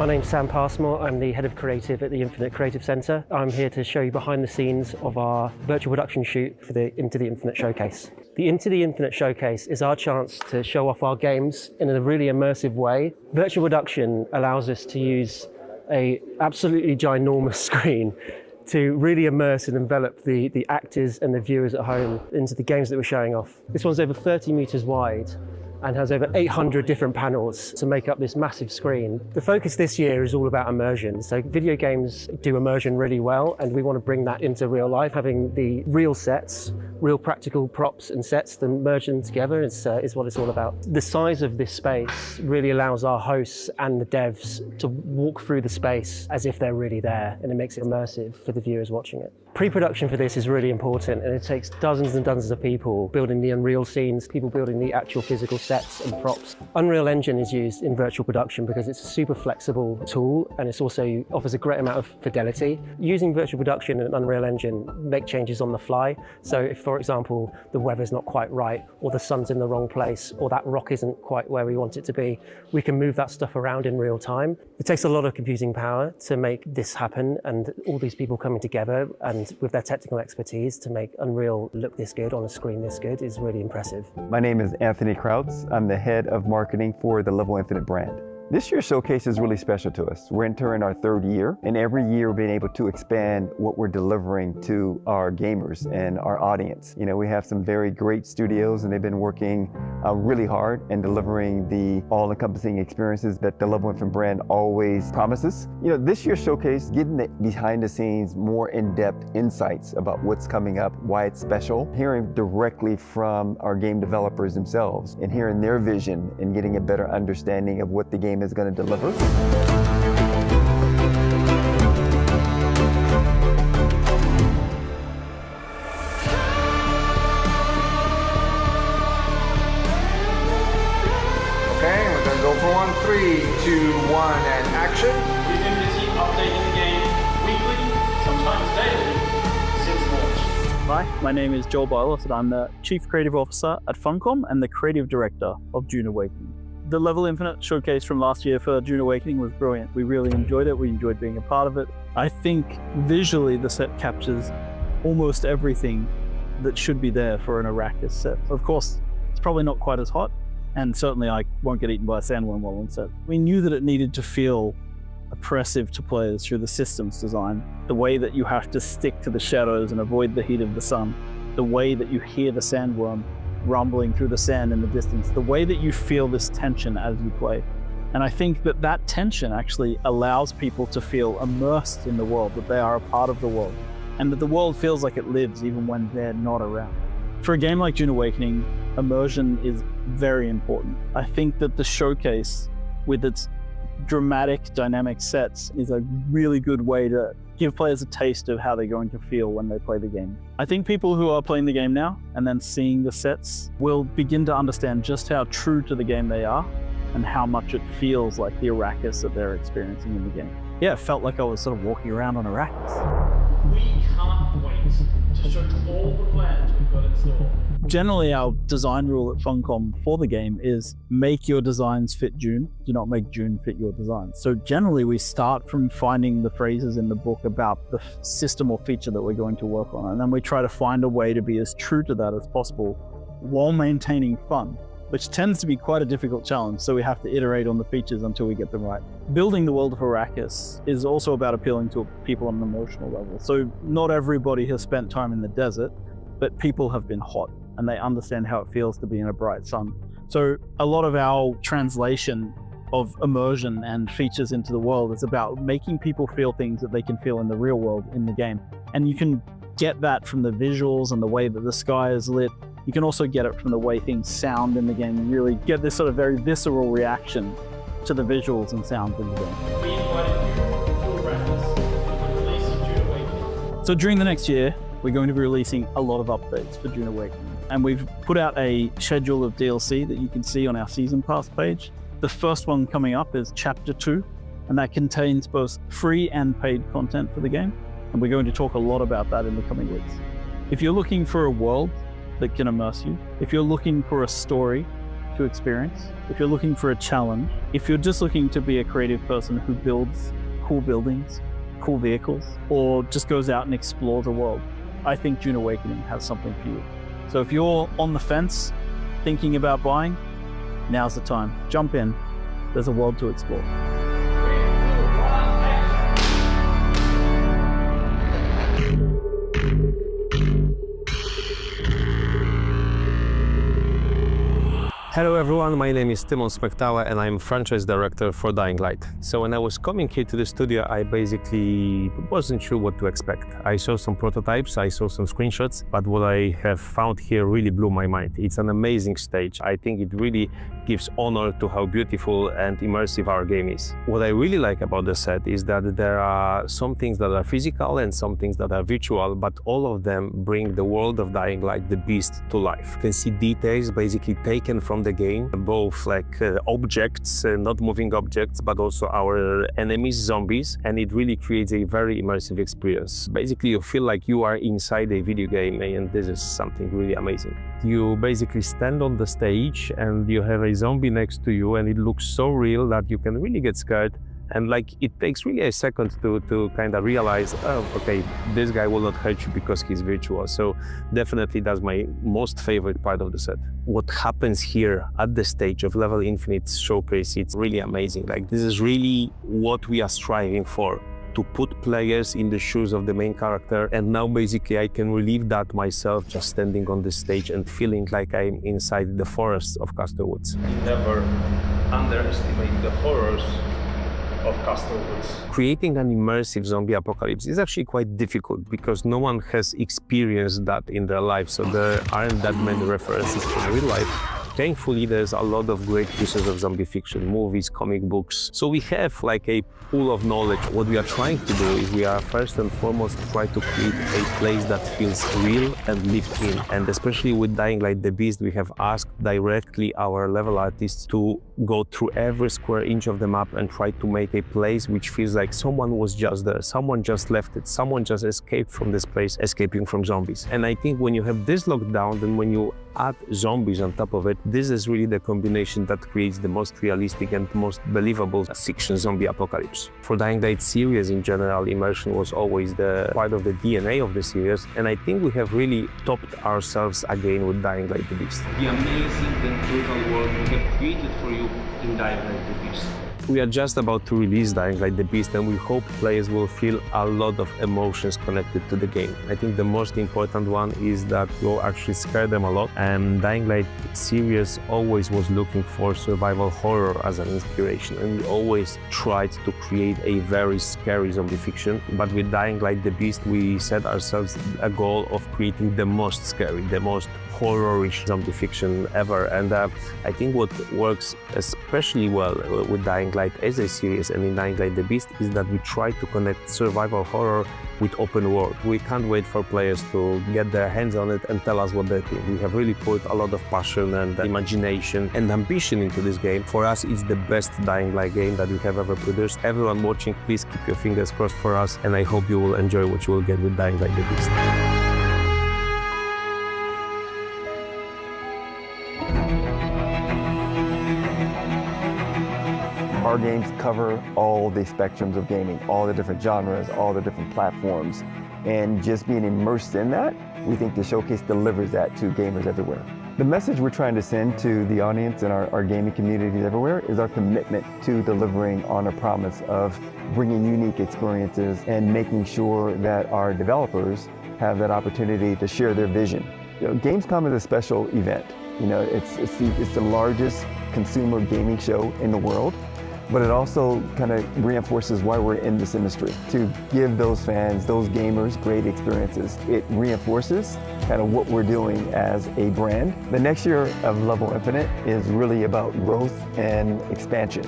My name's Sam Passmore. I'm the Head of Creative at the Infinite Creative Centre. I'm here to show you behind the scenes of our virtual production shoot for the Into the Infinite Showcase. The Into the Infinite Showcase is our chance to show off our games in a really immersive way. Virtual production allows us to use an absolutely ginormous screen to really immerse and envelop the actors and the viewers at home into the games that we're showing off. This one's over 30 metres wide and has over 800 different panels to make up this massive screen. The focus this year is all about immersion. So video games do immersion really well, and we want to bring that into real life, having the real sets, real practical props and sets, then merge them together is what it's all about. The size of this space really allows our hosts and the devs to walk through the space as if they're really there, and it makes it immersive for the viewers watching it. Pre-production for this is really important, and it takes dozens and dozens of people building the Unreal scenes, people building the actual physical sets and props. Unreal Engine is used in virtual production because it's a super flexible tool, and it also offers a great amount of fidelity. Using virtual production and Unreal Engine make changes on the fly. So if, for example, the weather's not quite right, or the sun's in the wrong place, or that rock isn't quite where we want it to be, we can move that stuff around in real time. It takes a lot of computing power to make this happen, and all these people coming together and with their technical expertise to make Unreal look this good on a screen this good is really impressive. My name is Anthony Krauts. I'm the head of marketing for the Level Infinite brand. This year's showcase is really special to us. We're entering our third year, and every year we're being able to expand what we're delivering to our gamers and our audience. You know, we have some very great studios, and they've been working really hard and delivering the all-encompassing experiences that the Level Infinite brand always promises. You know, this year's showcase, getting the behind the scenes, more in-depth insights about what's coming up, why it's special, hearing directly from our game developers themselves, and hearing their vision and getting a better understanding of what the game is going to deliver. Okay, we're going to go for one. 3, 2, 1, and action. We've been busy updating the game weekly, sometimes daily, since launch. Hi, my name is Joel Bylos, and I'm the Chief Creative Officer at Funcom and the Creative Director of Dune Awakening. The Level Infinite showcase from last year for Dune Awakening was brilliant. We really enjoyed it. We enjoyed being a part of it. I think visually the set captures almost everything that should be there for an Arrakis set. Of course, it's probably not quite as hot, and certainly I won't get eaten by a sandworm while on set. We knew that it needed to feel oppressive to players through the systems design. The way that you have to stick to the shadows and avoid the heat of the sun. The way that you hear the sandworm rumbling through the sand in the distance, the way that you feel this tension as you play. And I think that that tension actually allows people to feel immersed in the world, that they are a part of the world, and that the world feels like it lives even when they're not around. For a game like Dune Awakening, immersion is very important. I think that the showcase, with its dramatic, dynamic sets, is a really good way to give players a taste of how they're going to feel when they play the game. I think people who are playing the game now and then seeing the sets will begin to understand just how true to the game they are and how much it feels like the Arrakis that they're experiencing in the game. Yeah, it felt like I was sort of walking around on Arrakis. We can't wait to show all the plans we've got in store. Generally, our design rule at Funcom for the game is make your designs fit Dune, do not make Dune fit your designs. So generally, we start from finding the phrases in the book about the system or feature that we're going to work on, and then we try to find a way to be as true to that as possible while maintaining fun, which tends to be quite a difficult challenge, so we have to iterate on the features until we get them right. Building the world of Arrakis is also about appealing to people on an emotional level. So not everybody has spent time in the desert, but people have been hot, and they understand how it feels to be in a bright sun. So a lot of our translation of immersion and features into the world is about making people feel things that they can feel in the real world in the game. And you can get that from the visuals and the way that the sky is lit. You can also get it from the way things sound in the game. You really get this sort of very visceral reaction to the visuals and sounds in the game. We invited you to Arrakis with the release of Dune Awakening. So during the next year, we're going to be releasing a lot of updates for Dune Awakening. And we've put out a schedule of DLC that you can see on our Season Pass page. The first one coming up is Chapter 2, and that contains both free and paid content for the game. And we're going to talk a lot about that in the coming weeks. If you're looking for a world that can immerse you, if you're looking for a story to experience, if you're looking for a challenge, if you're just looking to be a creative person who builds cool buildings, cool vehicles, or just goes out and explores the world, I think Dune Awakening has something for you. So if you're on the fence, thinking about buying, now's the time. Jump in. There's a world to explore. Hello everyone, my name is Timon Smektała and I'm franchise director for Dying Light. So when I was coming here to the studio, I basically wasn't sure what to expect. I saw some prototypes, I saw some screenshots, but what I have found here really blew my mind. It's an amazing stage. I think it really gives honor to how beautiful and immersive our game is. What I really like about the set is that there are some things that are physical and some things that are virtual, but all of them bring the world of Dying Light, the beast, to life. You can see details basically taken from the game, both like objects, not moving objects, but also our enemies, zombies, and it really creates a very immersive experience. Basically, you feel like you are inside a video game, and this is something really amazing. You basically stand on the stage and you have a zombie next to you, and it looks so real that you can really get scared. And like it takes really a second to kind of realize, oh, okay, this guy will not hurt you because he's virtual. So definitely that's my most favorite part of the set. What happens here at the stage of Level Infinite Showcase, it's really amazing. Like this is really what we are striving for, to put players in the shoes of the main character. And now basically I can relive that myself, just standing on the stage and feeling like I'm inside the forests of Castle Woods. Never underestimate the horrors of Castle Woods. Creating an immersive zombie apocalypse is actually quite difficult because no one has experienced that in their life, so there aren't that many references from real life. Thankfully, there's a lot of great pieces of zombie fiction, movies, comic books. So we have like a pool of knowledge. What we are trying to do is we are first and foremost try to create a place that feels real and lived in. And especially with Dying Light the Beast, we have asked directly our level artists to go through every square inch of the map and try to make a place which feels like someone was just there, someone just left it, someone just escaped from this place, escaping from zombies. And I think when you have this locked down, then when you add zombies on top of it, this is really the combination that creates the most realistic and most believable fiction zombie apocalypse. For Dying Light series in general, immersion was always the part of the DNA of the series, and I think we have really topped ourselves again with Dying Light the Beast. The amazing and brutal world we have created for you in Dying Light the Beast. We are just about to release Dying Light the Beast, and we hope players will feel a lot of emotions connected to the game. I think the most important one is that you'll actually scare them a lot, and Dying Light series always was looking for survival horror as an inspiration, and we always tried to create a very scary zombie fiction. But with Dying Light the Beast, we set ourselves a goal of creating the most scary, the most horror-ish zombie fiction ever. And I think what works especially well with Dying Light as a series and in Dying Light the Beast is that we try to connect survival horror with open world. We can't wait for players to get their hands on it and tell us what they think. We have really put a lot of passion and imagination and ambition into this game. For us, it's the best Dying Light game that we have ever produced. Everyone watching, please keep your fingers crossed for us, and I hope you will enjoy what you will get with Dying Light the Beast. Our games cover all the spectrums of gaming, all the different genres, all the different platforms. And just being immersed in that, we think the showcase delivers that to gamers everywhere. The message we're trying to send to the audience and our gaming communities everywhere is our commitment to delivering on a promise of bringing unique experiences and making sure that our developers have that opportunity to share their vision. You know, Gamescom is a special event. You know, it's the largest consumer gaming show in the world. But it also kind of reinforces why we're in this industry, to give those fans, those gamers, great experiences. It reinforces kind of what we're doing as a brand. The next year of Level Infinite is really about growth and expansion.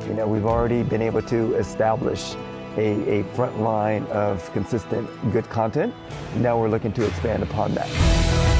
You know, we've already been able to establish a front line of consistent good content. Now we're looking to expand upon that.